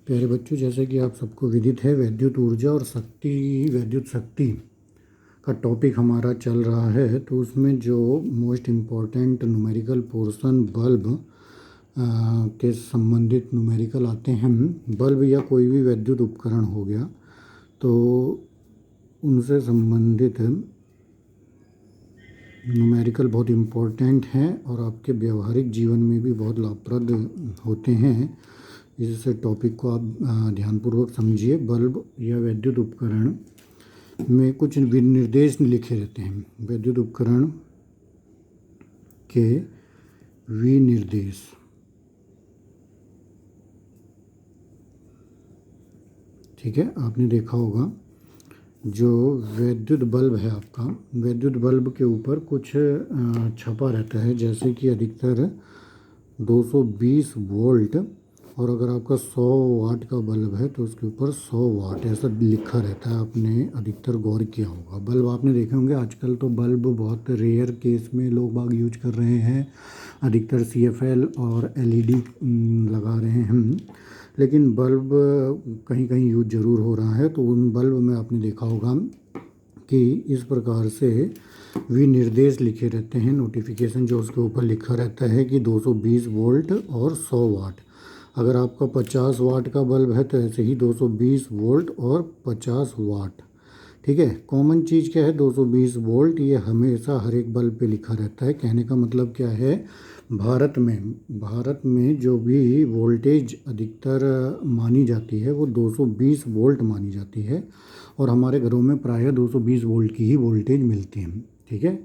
प्यारे बच्चों, जैसे कि आप सबको विदित है, विद्युत ऊर्जा और विद्युत शक्ति का टॉपिक हमारा चल रहा है। तो उसमें जो most important numerical portion bulb के संबंधित न्यूमेरिकल आते हैं। बल्ब या कोई भी विद्युत उपकरण हो गया तो उनसे संबंधित न्यूमेरिकल बहुत इम्पॉर्टेंट हैं और आपके व्यवहारिक जीवन में भी बहुत लाभप्रद होते हैं। इस टॉपिक को आप ध्यानपूर्वक समझिए। बल्ब या विद्युत उपकरण में कुछ विनिर्देश लिखे रहते हैं। विद्युत उपकरण के विनिर्देश, ठीक है, आपने देखा होगा जो विद्युत बल्ब है आपका, विद्युत बल्ब के ऊपर कुछ छपा रहता है, जैसे कि अधिकतर 220 वोल्ट, और अगर आपका 100 वाट का बल्ब है तो उसके ऊपर 100 वाट ऐसा लिखा रहता है। आपने अधिकतर गौर किया होगा। बल्ब आपने देखे होंगे। आजकल तो बल्ब बहुत रेयर केस में लोग बाग यूज कर रहे हैं। अधिकतर CFL और LED लगा रहे हैं, लेकिन बल्ब कहीं कहीं यूज ज़रूर हो रहा है। तो उन बल्ब में आपने देखा होगा कि इस प्रकार से विनिर्देश लिखे रहते हैं, नोटिफिकेशन जो उसके ऊपर लिखा रहता है कि 220 वोल्ट और 100 वाट। अगर आपका 50 वाट का बल्ब है तो ऐसे ही 220 वोल्ट और 50 वाट, ठीक है। कॉमन चीज़ क्या है? 220 वोल्ट, ये हमेशा हर एक बल्ब पे लिखा रहता है। कहने का मतलब क्या है, भारत में जो भी वोल्टेज अधिकतर मानी जाती है वो 220 वोल्ट मानी जाती है, और हमारे घरों में प्रायः 220 वोल्ट की ही वोल्टेज मिलती है, ठीक है।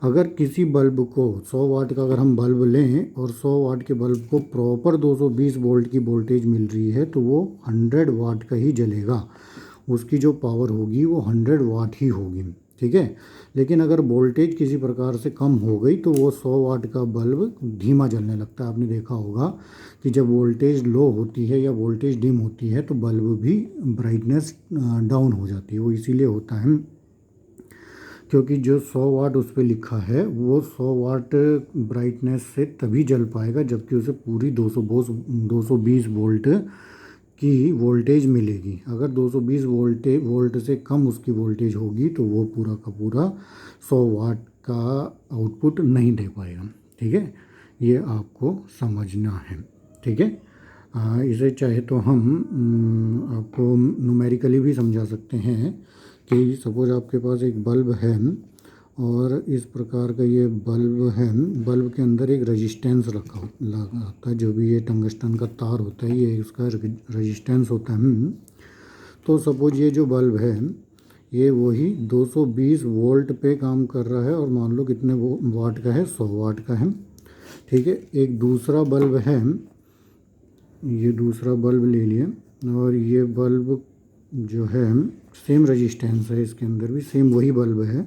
अगर किसी बल्ब को 100 वाट का अगर हम बल्ब लें और 100 वाट के बल्ब को प्रॉपर 220 वोल्ट की वोल्टेज मिल रही है तो वो 100 वाट का ही जलेगा। उसकी जो पावर होगी वो 100 वाट ही होगी, ठीक है। लेकिन अगर वोल्टेज किसी प्रकार से कम हो गई तो वो 100 वाट का बल्ब धीमा जलने लगता है। आपने देखा होगा कि जब वोल्टेज लो होती है या वोल्टेज डिम होती है तो बल्ब भी ब्राइटनेस डाउन हो जाती है। वो इसीलिए होता है क्योंकि जो 100 वाट उस पर लिखा है वो 100 वाट ब्राइटनेस से तभी जल पाएगा जबकि उसे पूरी 220 वोल्ट की वोल्टेज मिलेगी। अगर 220 वोल्ट से कम उसकी वोल्टेज होगी तो वो पूरा का पूरा 100 वाट का आउटपुट नहीं दे पाएगा, ठीक है। ये आपको समझना है, ठीक है। इसे चाहे तो हम आपको न्यूमेरिकली भी समझा सकते हैं कि सपोज आपके पास एक बल्ब है और इस प्रकार का ये बल्ब है। बल्ब के अंदर एक रेजिस्टेंस लगा होता है, जो भी ये टंगस्टन का तार होता है ये उसका रेजिस्टेंस होता है। तो सपोज ये जो बल्ब है ये वही 220 वोल्ट पे काम कर रहा है और मान लो कितने वाट का है, 100 वाट का है, ठीक है। एक दूसरा बल्ब है, ये दूसरा बल्ब ले लिया और ये बल्ब जो है सेम रेजिस्टेंस है, इसके अंदर भी सेम वही बल्ब है,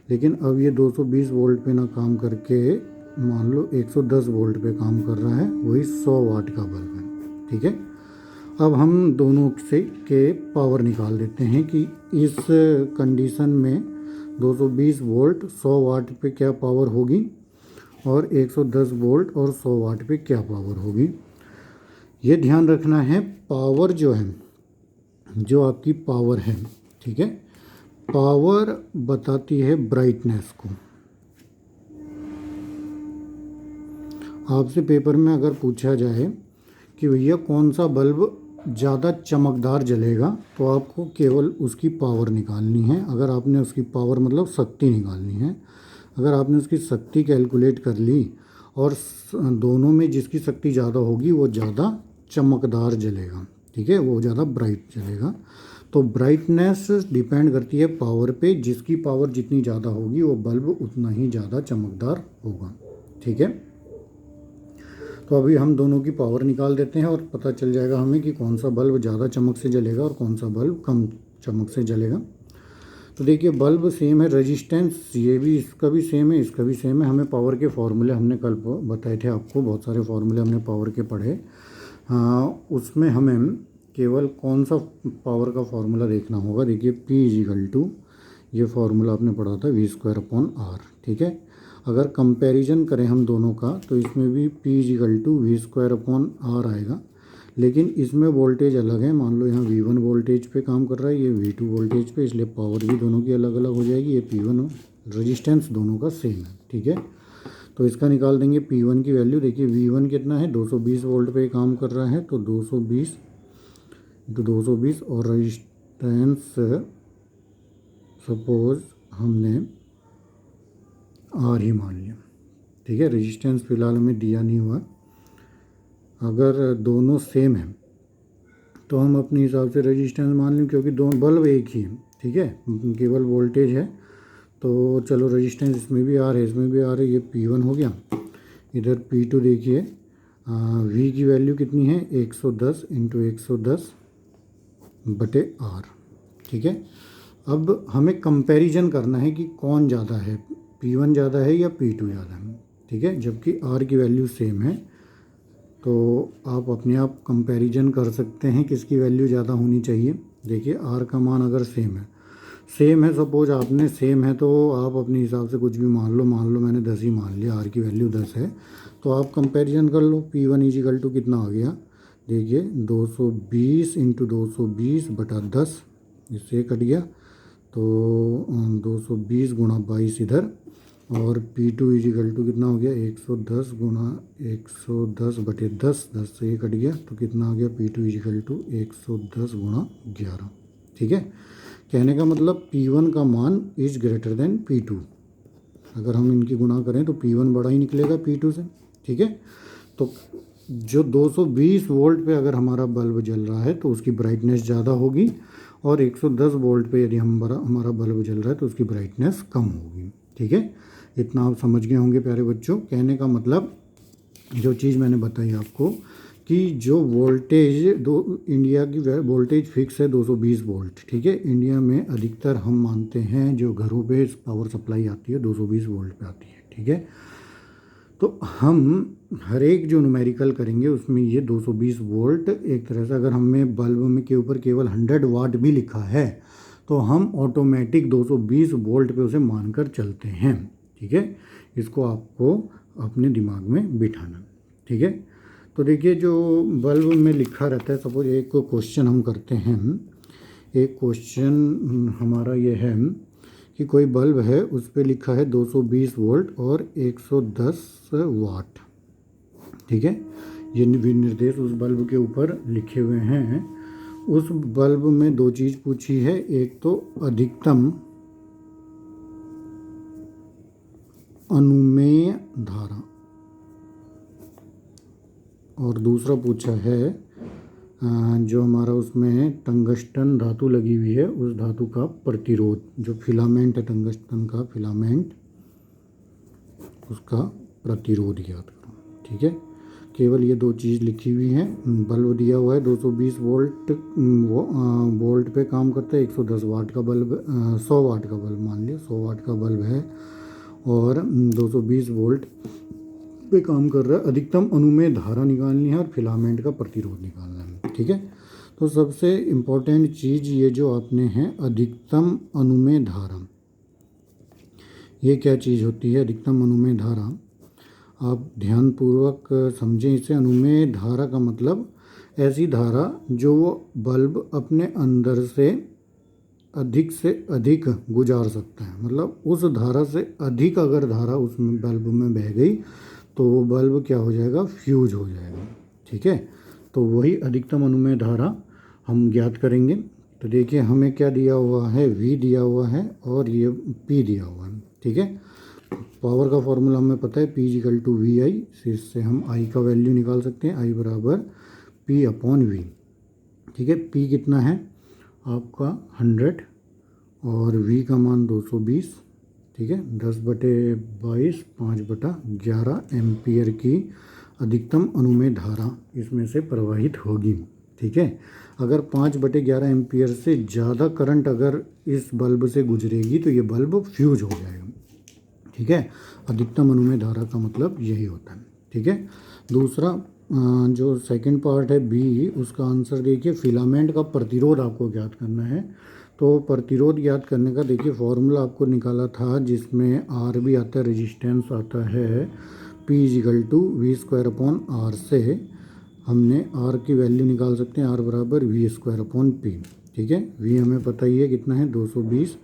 लेकिन अब ये 220 वोल्ट पे ना काम करके मान लो 110 वोल्ट पे काम कर रहा है, वही 100 वाट का बल्ब है, ठीक है। अब हम दोनों से के पावर निकाल देते हैं कि इस कंडीशन में 220 वोल्ट 100 वाट पे क्या पावर होगी और 110 वोल्ट और 100 वाट पे क्या पावर होगी। ये ध्यान रखना है। पावर जो है, जो आपकी पावर है, ठीक है, पावर बताती है ब्राइटनेस को। आपसे पेपर में अगर पूछा जाए कि भैया कौन सा बल्ब ज़्यादा चमकदार जलेगा तो आपको केवल उसकी पावर निकालनी है। अगर आपने उसकी पावर मतलब शक्ति निकालनी है, अगर आपने उसकी शक्ति कैलकुलेट कर ली और दोनों में जिसकी शक्ति ज़्यादा होगी वो ज़्यादा चमकदार जलेगा, ठीक है, वो ज़्यादा ब्राइट जलेगा। तो ब्राइटनेस डिपेंड करती है पावर पे। जिसकी पावर जितनी ज़्यादा होगी वो बल्ब उतना ही ज़्यादा चमकदार होगा, ठीक है। तो अभी हम दोनों की पावर निकाल देते हैं और पता चल जाएगा हमें कि कौन सा बल्ब ज़्यादा चमक से जलेगा और कौन सा बल्ब कम चमक से जलेगा। तो देखिए बल्ब सेम है, रेजिस्टेंस ये भी इसका भी सेम है, इसका भी सेम है। हमें पावर के फॉर्मूले हमने कल बताए थे आपको, बहुत सारे फॉर्मूले हमने पावर के पढ़े। उसमें हमें केवल कौन सा पावर का फॉर्मूला देखना होगा। देखिए P = ये फार्मूला आपने पढ़ा था V²/R, ठीक है। अगर कंपैरिजन करें हम दोनों का तो इसमें भी P = V²/R आएगा, लेकिन इसमें वोल्टेज अलग है। मान लो यहाँ V1 वोल्टेज पे काम कर रहा है, ये V2 वोल्टेज पे, इसलिए पावर भी दोनों की अलग अलग हो जाएगी। ये P1 रेजिस्टेंस दोनों का सेम है, ठीक है। तो इसका निकाल देंगे P1 की वैल्यू। देखिए V1 कितना है, 220 वोल्ट पे काम कर रहा है, तो 220 इंटू 220 और रेजिस्टेंस सपोज हमने R ही मान लिया, ठीक है। रेजिस्टेंस फिलहाल हमें दिया नहीं हुआ। अगर दोनों सेम है तो हम अपने हिसाब से रेजिस्टेंस मान लें, क्योंकि दोनों बल्ब एक ही है, ठीक है, केवल वोल्टेज है। तो चलो रेजिस्टेंस इसमें भी आ रहा है, इसमें भी आ रहा है, ये P1 हो गया। इधर P2 देखिए, V की वैल्यू कितनी है, 110 इंटू 110 बटे R, ठीक है। अब हमें कंपैरिजन करना है कि कौन ज़्यादा है, P1 ज़्यादा है या P2 ज़्यादा है, ठीक है। जबकि R की वैल्यू सेम है, तो आप अपने आप कंपैरिजन कर सकते हैं किसकी वैल्यू ज़्यादा होनी चाहिए। देखिए R का मान अगर सेम है सपोज आपने सेम है, तो आप अपने हिसाब से कुछ भी मान लो मैंने 10 ही मान लिया, R की वैल्यू 10 है, तो आप कंपैरिजन कर लो। P1 इजिकल टू कितना आ गया, देखिए 220 इंटू 220 बटा 10, इससे कट गया, तो 220 गुणा 22 इधर, और P2 इजिकल टू कितना हो गया, 110 गुणा 110 बटे 10, 10 से ये कट गया, तो कितना आ गया, P2 इजिकल टू 110 गुणा 11, ठीक है। कहने का मतलब P1 का मान इज ग्रेटर देन P2। अगर हम इनकी गुणा करें तो P1 बड़ा ही निकलेगा P2 से, ठीक है। तो जो 220 वोल्ट पे अगर हमारा बल्ब जल रहा है तो उसकी ब्राइटनेस ज़्यादा होगी, और 110 वोल्ट पे यदि हमारा बल्ब जल रहा है तो उसकी ब्राइटनेस कम होगी, ठीक है। इतना आप समझ गए होंगे प्यारे बच्चों। कहने का मतलब जो चीज़ मैंने बताई आपको कि जो वोल्टेज इंडिया की वोल्टेज फिक्स है 220 वोल्ट, ठीक है। इंडिया में अधिकतर हम मानते हैं जो घरों पे पावर सप्लाई आती है 220 वोल्ट पे आती है, ठीक है। तो हम हर एक जो न्यूमेरिकल करेंगे उसमें ये 220 वोल्ट, एक तरह से अगर हमें बल्ब में के ऊपर केवल 100 वाट भी लिखा है तो हम ऑटोमेटिक 220 वोल्ट पे उसे मानकर चलते हैं, ठीक है। इसको आपको अपने दिमाग में बिठाना, ठीक है। तो देखिए जो बल्ब में लिखा रहता है, सपोज एक क्वेश्चन हम करते हैं, एक क्वेश्चन हमारा ये है कि कोई बल्ब है उस पर लिखा है 220 वोल्ट और 110 वाट, ठीक है। ये विनिर्देश उस बल्ब के ऊपर लिखे हुए हैं। उस बल्ब में दो चीज़ पूछी है, एक तो अधिकतम अनुमेय धारा, और दूसरा पूछा है जो हमारा उसमें टंगस्टन धातु लगी हुई है उस धातु का प्रतिरोध, जो फिलामेंट है टंगस्टन का फिलामेंट, उसका प्रतिरोध याद करो, ठीक है। केवल ये दो चीज़ लिखी हुई हैं। बल्ब दिया हुआ है 220 वोल्ट पे काम करता है, 110 वाट का बल्ब 100 वाट का बल्ब मान लिया, 100 वाट का बल्ब है और 220 वोल्ट पे काम कर रहा है। अधिकतम अनुमेय धारा निकालनी है और फिलामेंट का प्रतिरोध निकालना है, ठीक है। तो सबसे इम्पोर्टेंट चीज़ ये जो आपने है अधिकतम अनुमेय धारा, ये क्या चीज़ होती है अधिकतम अनुमेय धारा, आप ध्यानपूर्वक समझें इसे। अनुमेय धारा का मतलब ऐसी धारा जो बल्ब अपने अंदर से अधिक गुजार सकता है, मतलब उस धारा से अधिक अगर धारा उस बल्ब में बह गई तो वो बल्ब क्या हो जाएगा, फ्यूज हो जाएगा, ठीक है। तो वही अधिकतम अनुमेय धारा हम ज्ञात करेंगे। तो देखिए हमें क्या दिया हुआ है, V दिया हुआ है और ये P दिया हुआ है, ठीक है। पावर का फॉर्मूला हमें पता है P=VI, इससे हम I का वैल्यू निकाल सकते हैं, I बराबर P/V, ठीक है। P कितना है आपका 100 और V का मान 220, ठीक है। 10/22 5/11 एम्पियर की अधिकतम अनुमेय धारा इसमें से प्रवाहित होगी, ठीक है। अगर 5/11 एम्पियर से ज़्यादा करंट अगर इस बल्ब से गुजरेगी तो ये बल्ब फ्यूज हो जाएगा, ठीक है। अधिकतम अनुमेय धारा का मतलब यही होता है, ठीक है। दूसरा जो सेकंड पार्ट है B, उसका आंसर देखिए फिलामेंट का प्रतिरोध आपको ज्ञात करना है। तो प्रतिरोध ज्ञात करने का देखिए फॉर्मूला आपको निकाला था जिसमें R भी आता है, रेजिस्टेंस आता है P=V² R से हमने आर की वैल्यू निकाल सकते हैं, आर बराबर v² / p। ठीक है, v हमें पता ही है कितना है, 220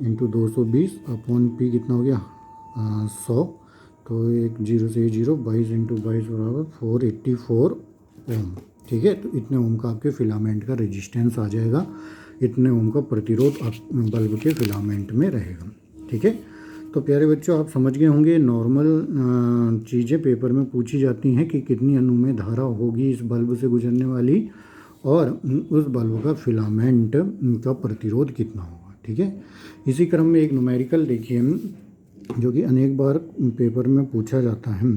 इंटू 220 अपॉन p कितना हो गया 100। तो एक जीरो से जीरो, 22 इंटू 22 बराबर 484 ओम। ठीक है, तो इतने ओम का आपके फिलामेंट का रेजिस्टेंस आ जाएगा, इतने ओम का प्रतिरोध बल्ब के फिलामेंट में रहेगा। ठीक है, तो प्यारे बच्चों आप समझ गए होंगे, नॉर्मल चीज़ें पेपर में पूछी जाती हैं कि कितनी अनुमेय धारा होगी इस बल्ब से गुजरने वाली, और उस बल्ब का फिलामेंट का प्रतिरोध कितना होगा। ठीक है, इसी क्रम में एक न्यूमेरिकल देखिए जो कि अनेक बार पेपर में पूछा जाता है।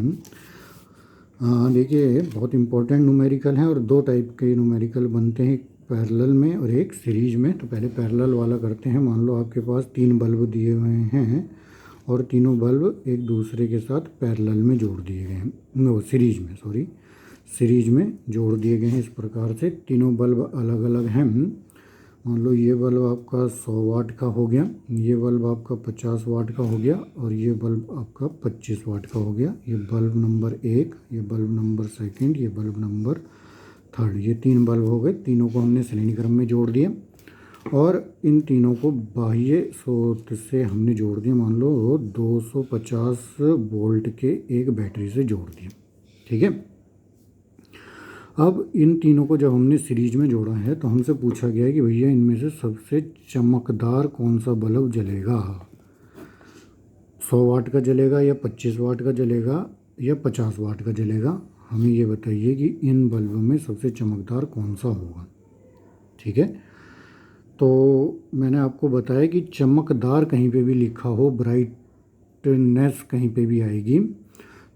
देखिए बहुत इम्पोर्टेंट न्यूमेरिकल है, और दो टाइप के न्यूमेरिकल बनते हैं, एक पैरेलल में और एक सीरीज में। तो पहले पैरेलल वाला करते हैं। मान लो आपके पास 3 बल्ब दिए हुए हैं और तीनों बल्ब एक दूसरे के साथ पैरेलल में जोड़ दिए गए हैं, नो सीरीज में जोड़ दिए गए हैं। इस प्रकार से तीनों बल्ब अलग अलग हैं। मान लो ये बल्ब आपका 100 वाट का हो गया, ये बल्ब आपका 50 वाट का हो गया, और ये बल्ब आपका 25 वाट का हो गया। ये बल्ब नंबर 1, ये बल्ब नंबर 2, ये बल्ब नंबर 3, ये 3 बल्ब हो गए। तीनों को हमने श्रेणी क्रम में जोड़ दिया, और इन तीनों को बाह्य स्रोत से हमने जोड़ दिया। मान लो 250 वोल्ट के एक बैटरी से जोड़ दिया। ठीक है, अब इन तीनों को जब हमने सीरीज में जोड़ा है तो हमसे पूछा गया है कि भैया इनमें से सबसे चमकदार कौन सा बल्ब जलेगा, 100 वाट का जलेगा या 25 वाट का जलेगा या 50 वाट का जलेगा। हमें ये बताइए कि इन बल्ब में सबसे चमकदार कौन सा होगा। ठीक है, तो मैंने आपको बताया कि चमकदार कहीं पे भी लिखा हो, ब्राइटनेस कहीं पे भी आएगी,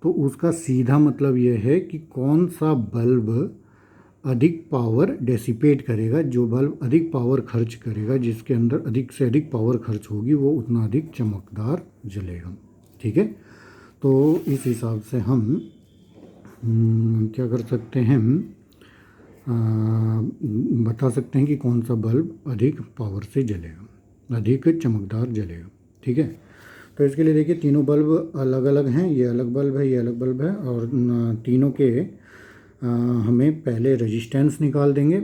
तो उसका सीधा मतलब यह है कि कौन सा बल्ब अधिक पावर डेसिपेट करेगा, जो बल्ब अधिक पावर खर्च करेगा, जिसके अंदर अधिक से अधिक पावर खर्च होगी, वो उतना अधिक चमकदार जलेगा। ठीक है, तो इस हिसाब से हम क्या कर सकते हैं, बता सकते हैं कि कौन सा बल्ब अधिक पावर से जलेगा, अधिक चमकदार जलेगा। ठीक है, तो इसके लिए देखिए तीनों बल्ब अलग अलग हैं, ये अलग बल्ब है, ये अलग बल्ब है, और तीनों के हमें पहले रेजिस्टेंस निकाल देंगे,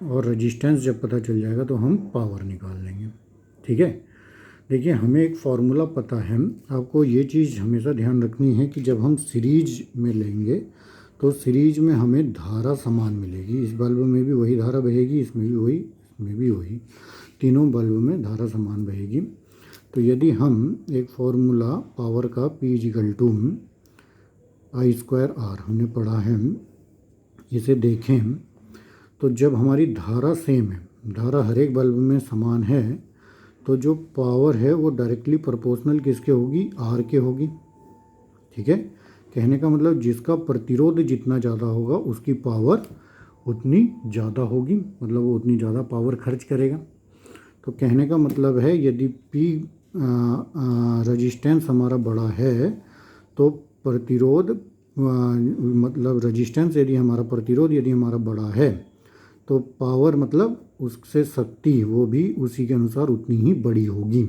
और रेजिस्टेंस जब पता चल जाएगा तो हम पावर निकाल लेंगे। ठीक है, देखिए हमें एक फार्मूला पता है, आपको ये चीज़ हमेशा ध्यान रखनी है कि जब हम सीरीज में लेंगे तो सीरीज में हमें धारा समान मिलेगी। इस बल्ब में भी वही धारा बहेगी, इसमें भी वही, इसमें भी वही, तीनों बल्ब में धारा समान बहेगी। तो यदि हम एक फॉर्मूला पावर का P = I²R हमने पढ़ा है, इसे देखें तो जब हमारी धारा सेम है, धारा हर एक बल्ब में समान है, तो जो पावर है वो डायरेक्टली प्रोपोर्शनल किसके होगी, R के होगी। ठीक है, कहने का मतलब जिसका प्रतिरोध जितना ज़्यादा होगा उसकी पावर उतनी ज़्यादा होगी, मतलब वो उतनी ज़्यादा पावर खर्च करेगा। तो कहने का मतलब है यदि P रेजिस्टेंस हमारा बड़ा है तो प्रतिरोध मतलब रेजिस्टेंस यदि हमारा प्रतिरोध यदि हमारा बड़ा है तो पावर मतलब उससे शक्ति वो भी उसी के अनुसार उतनी ही बड़ी होगी।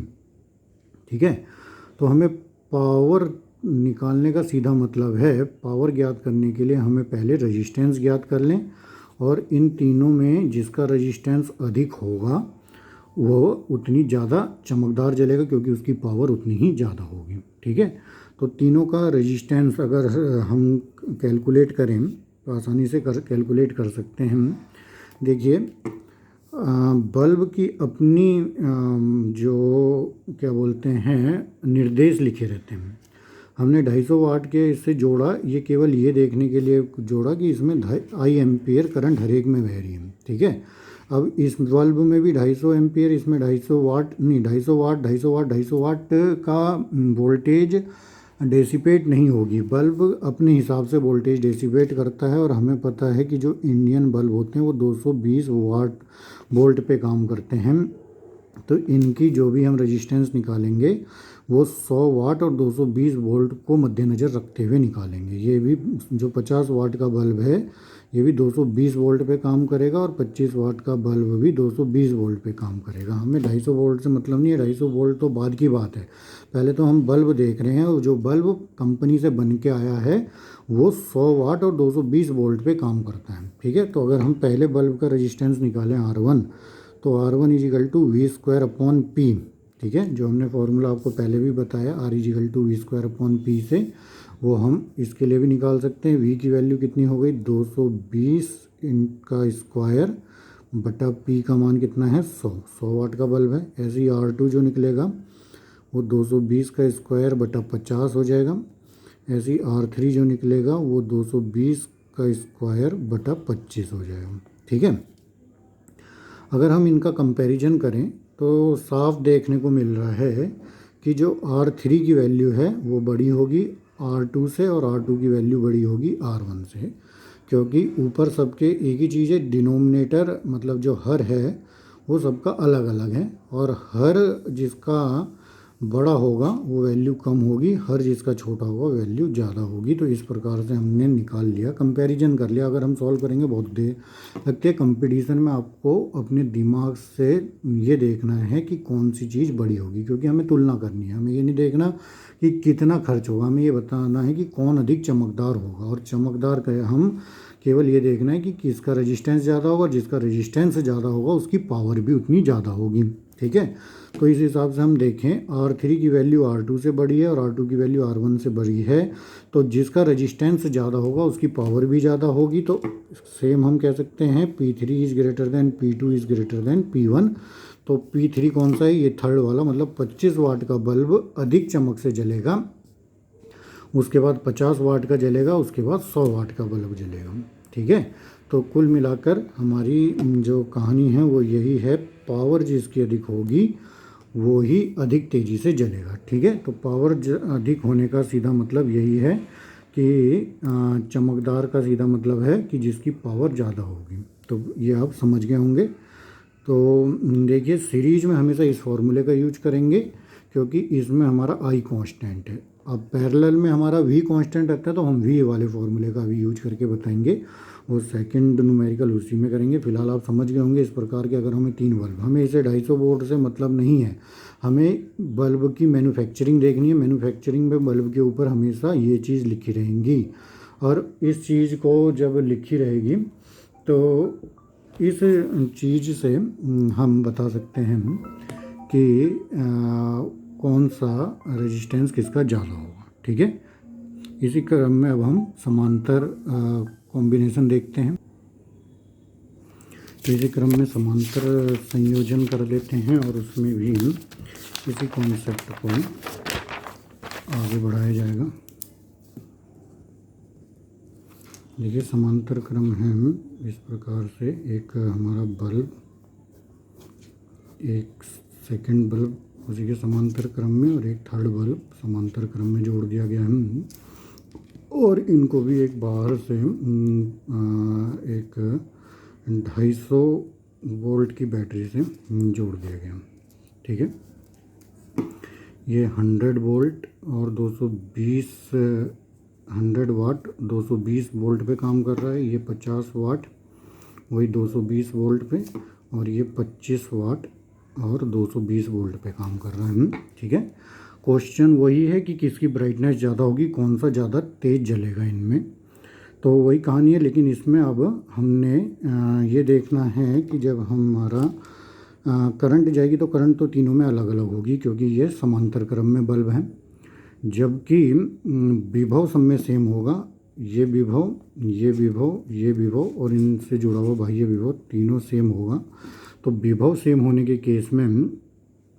ठीक है, तो हमें पावर निकालने का सीधा मतलब है, पावर ज्ञात करने के लिए हमें पहले रेजिस्टेंस ज्ञात कर लें, और इन तीनों में जिसका रेजिस्टेंस अधिक होगा वो उतनी ज़्यादा चमकदार जलेगा, क्योंकि उसकी पावर उतनी ही ज़्यादा होगी। ठीक है, तो तीनों का रेजिस्टेंस अगर हम कैलकुलेट करें तो आसानी से कैलकुलेट कर सकते हैं। देखिए बल्ब की अपनी जो क्या बोलते हैं निर्देश लिखे रहते हैं। हमने 250 वाट के इससे जोड़ा, ये केवल ये देखने के लिए जोड़ा कि इसमें I एम्पियर करंट हर एक में बह रही है। ठीक है, अब इस बल्ब में भी 250 एम्पियर, इसमें 250 वाट नहीं, 250 वाट का वोल्टेज डेसिपेट नहीं होगी। बल्ब अपने हिसाब से वोल्टेज डेसिपेट करता है, और हमें पता है कि जो इंडियन बल्ब होते हैं वो 220 वोल्ट पे काम करते हैं। तो इनकी जो भी हम रेजिस्टेंस निकालेंगे वो 100 वाट और 220 वोल्ट को मद्देनज़र रखते हुए निकालेंगे। ये भी जो 50 वाट का बल्ब है ये भी 220 वोल्ट पे काम करेगा और 25 वाट का बल्ब भी 220 वोल्ट पे काम करेगा। हमें 250 वोल्ट से मतलब नहीं है, 250 वोल्ट तो बाद की बात है। पहले तो हम बल्ब देख रहे हैं और जो बल्ब कंपनी से बन के आया है वो 100 वाट और 220 वोल्ट पे काम करता है। ठीक है, तो अगर हम पहले बल्ब का रजिस्टेंस निकालें R1, तो R1 is equal to V square upon P. ठीक है, जो हमने फॉर्मूला आपको पहले भी बताया R is equal to V square upon P से, वो हम इसके लिए भी निकाल सकते हैं। V की वैल्यू कितनी हो गई 220 का स्क्वायर बटा P का मान कितना है 100 वाट का बल्ब है। ऐसे ही R2 जो निकलेगा वो 220 का स्क्वायर बटा 50 हो जाएगा। ऐसे ही R3 जो निकलेगा वो 220 का स्क्वायर बटा 25 हो जाएगा। ठीक है, अगर हम इनका कंपैरिजन करें तो साफ देखने को मिल रहा है कि जो R3 की वैल्यू है वो बड़ी होगी R2 से और R2 की वैल्यू बड़ी होगी R1 से, क्योंकि ऊपर सबके एक ही चीज़ है, डिनोमिनेटर मतलब जो हर है वो सबका अलग अलग है, और हर जिसका बड़ा होगा वो वैल्यू कम होगी, हर जिसका छोटा होगा वैल्यू ज़्यादा होगी। तो इस प्रकार से हमने निकाल लिया, कंपैरिजन कर लिया। अगर हम सॉल्व करेंगे बहुत देर लगती है। कंपटीशन में आपको अपने दिमाग से ये देखना है कि कौन सी चीज़ बड़ी होगी, क्योंकि हमें तुलना करनी है। हमें ये नहीं देखना कि कितना खर्च होगा, हमें ये बताना है कि कौन अधिक चमकदार होगा। और चमकदार का हम केवल ये देखना है कि किसका रेजिस्टेंस ज़्यादा होगा, जिसका रेजिस्टेंस ज़्यादा होगा उसकी पावर भी उतनी ज़्यादा होगी। ठीक है, तो इस हिसाब से हम देखें R3 की वैल्यू R2 से बड़ी है और R2 की वैल्यू R1 से बड़ी है, तो जिसका रेजिस्टेंस ज़्यादा होगा उसकी पावर भी ज़्यादा होगी। तो सेम हम कह सकते हैं P3 is greater than P2 is greater than P1। तो P3 कौन सा है, ये थर्ड वाला, मतलब 25 वाट का बल्ब अधिक चमक से जलेगा, उसके बाद 50 वाट का जलेगा, उसके बाद 100 वाट का बल्ब जलेगा। ठीक है, तो कुल मिलाकर हमारी जो कहानी है वो यही है, पावर जिसकी अधिक होगी वो ही अधिक तेज़ी से जलेगा। ठीक है, तो पावर अधिक होने का सीधा मतलब यही है कि चमकदार का सीधा मतलब है कि जिसकी पावर ज़्यादा होगी। तो ये आप समझ गए होंगे। तो देखिए, सीरीज में हमेशा इस फॉर्मूले का यूज करेंगे क्योंकि इसमें हमारा आई कांस्टेंट है। अब पैरेलल में हमारा वी कांस्टेंट रहता है तो हम वी वाले फॉर्मूले का भी यूज करके बताएंगे, वो सेकंड न्यूमेरिकल उसी में करेंगे। फिलहाल आप समझ गए होंगे इस प्रकार के। अगर हमें 3 बल्ब, हमें इसे 250 वोल्ट से मतलब नहीं है, हमें बल्ब की मैन्युफैक्चरिंग देखनी है। मैन्युफैक्चरिंग में बल्ब के ऊपर हमेशा ये चीज़ लिखी रहेंगी, और इस चीज़ को जब लिखी रहेगी तो इस चीज़ से हम बता सकते हैं कि कौन सा रेजिस्टेंस किसका ज़्यादा होगा। ठीक है, इसी क्रम में अब हम समांतर कॉम्बिनेशन देखते हैं। तो इसी क्रम में समांतर संयोजन कर लेते हैं और उसमें भी इसी कॉन्सेप्ट को आगे बढ़ाया जाएगा। देखिए, समांतर क्रम है इस प्रकार से, एक हमारा बल्ब, एक सेकंड बल्ब उसी के समांतर क्रम में और एक थर्ड बल्ब समांतर क्रम में जोड़ दिया गया है, और इनको भी एक बाहर से एक 250 वोल्ट की बैटरी से जोड़ दिया गया। ठीक है, ये 100 वोल्ट और 220 100 वाट 220 वोल्ट पे काम कर रहा है। ये 50 वाट वही 220 वोल्ट पे, और ये 25 वाट और 220 वोल्ट पे काम कर रहा है। ठीक है, क्वेश्चन वही है कि किसकी ब्राइटनेस ज़्यादा होगी, कौन सा ज़्यादा तेज़ जलेगा इनमें, तो वही कहानी है। लेकिन इसमें अब हमने ये देखना है कि जब हमारा करंट जाएगी तो करंट तो तीनों में अलग अलग होगी, क्योंकि ये समांतर क्रम में बल्ब हैं। जबकि विभव सब में सेम होगा, ये विभव, ये विभव, ये विभव और इनसे जुड़ा हुआ बाह्य विभव तीनों सेम होगा। तो विभव सेम होने के केस में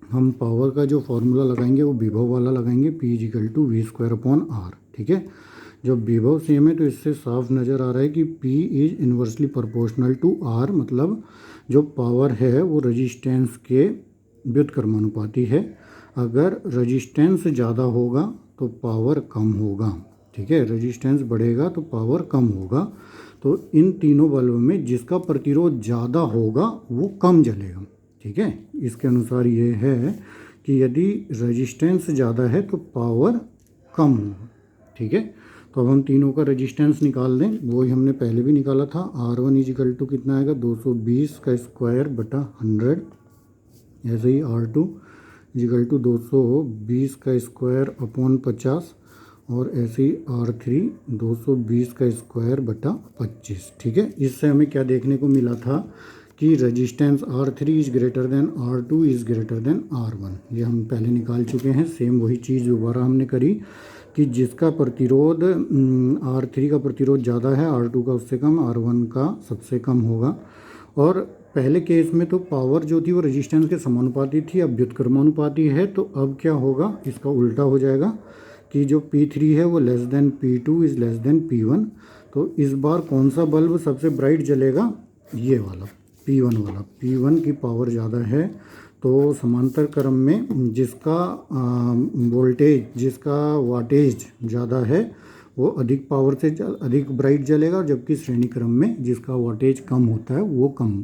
हम पावर का जो फॉर्मूला लगाएंगे वो विभव वाला लगाएंगे, P is equal to V square upon R. ठीक है, जब विभव सेम है तो इससे साफ नज़र आ रहा है कि P is inversely proportional to R, मतलब जो पावर है वो रेजिस्टेंस के व्युत्क्रमानुपाती है। अगर रेजिस्टेंस ज़्यादा होगा तो पावर कम होगा। ठीक है, रेजिस्टेंस बढ़ेगा तो पावर कम होगा। तो इन तीनों बल्ब में जिसका प्रतिरोध ज़्यादा होगा वो कम जलेगा। ठीक है, इसके अनुसार ये है कि यदि रेजिस्टेंस ज़्यादा है तो पावर कम होगा। ठीक है, तो अब हम तीनों का रेजिस्टेंस निकाल दें, वो ही हमने पहले भी निकाला था। R1 इज इक्वल टू कितना आएगा, 220 का स्क्वायर बटा 100। ऐसे ही R2 इज इक्वल टू 220 का स्क्वायर अपॉन 50, और ऐसे ही R3 220 का स्क्वायर बटा 25। ठीक है, इससे हमें क्या देखने को मिला था कि resistance R3 is greater than R2 is greater than R1। ये हम पहले निकाल चुके हैं। सेम वही चीज़ दोबारा हमने करी कि जिसका प्रतिरोध R3 का प्रतिरोध ज़्यादा है, R2 का उससे कम, R1 का सबसे कम होगा। और पहले केस में तो पावर जो थी वो रेजिस्टेंस के समानुपाती थी, अब व्युत्क्रमानुपाती है। तो अब क्या होगा, इसका उल्टा हो जाएगा कि जो P3 है वो less than P2 is less than P1। तो इस बार कौन सा बल्ब सबसे ब्राइट जलेगा, ये वाला P1 वाला। P1 की पावर ज़्यादा है, तो समांतर क्रम में जिसका वोल्टेज, जिसका वाटेज ज़्यादा है वो अधिक पावर से अधिक ब्राइट जलेगा, जबकि श्रेणी क्रम में जिसका वाटेज कम होता है वो कम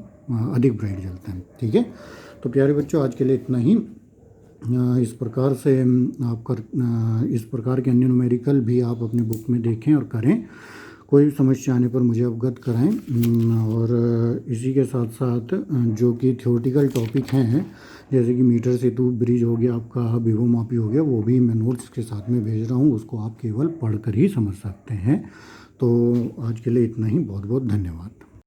अधिक ब्राइट जलता है। ठीक है, तो प्यारे बच्चों आज के लिए इतना ही। इस प्रकार से आप इस प्रकार के अन्य न्यूमेरिकल भी आप अपने बुक में देखें और करें। कोई समस्या आने पर मुझे अवगत कराएं। और इसी के साथ साथ जो कि थ्योरेटिकल टॉपिक हैं, जैसे कि मीटर सेतु ब्रिज हो गया, आपका विभव मापी हो गया, वो भी मैं नोट्स के साथ में भेज रहा हूँ, उसको आप केवल पढ़कर ही समझ सकते हैं। तो आज के लिए इतना ही। बहुत बहुत धन्यवाद।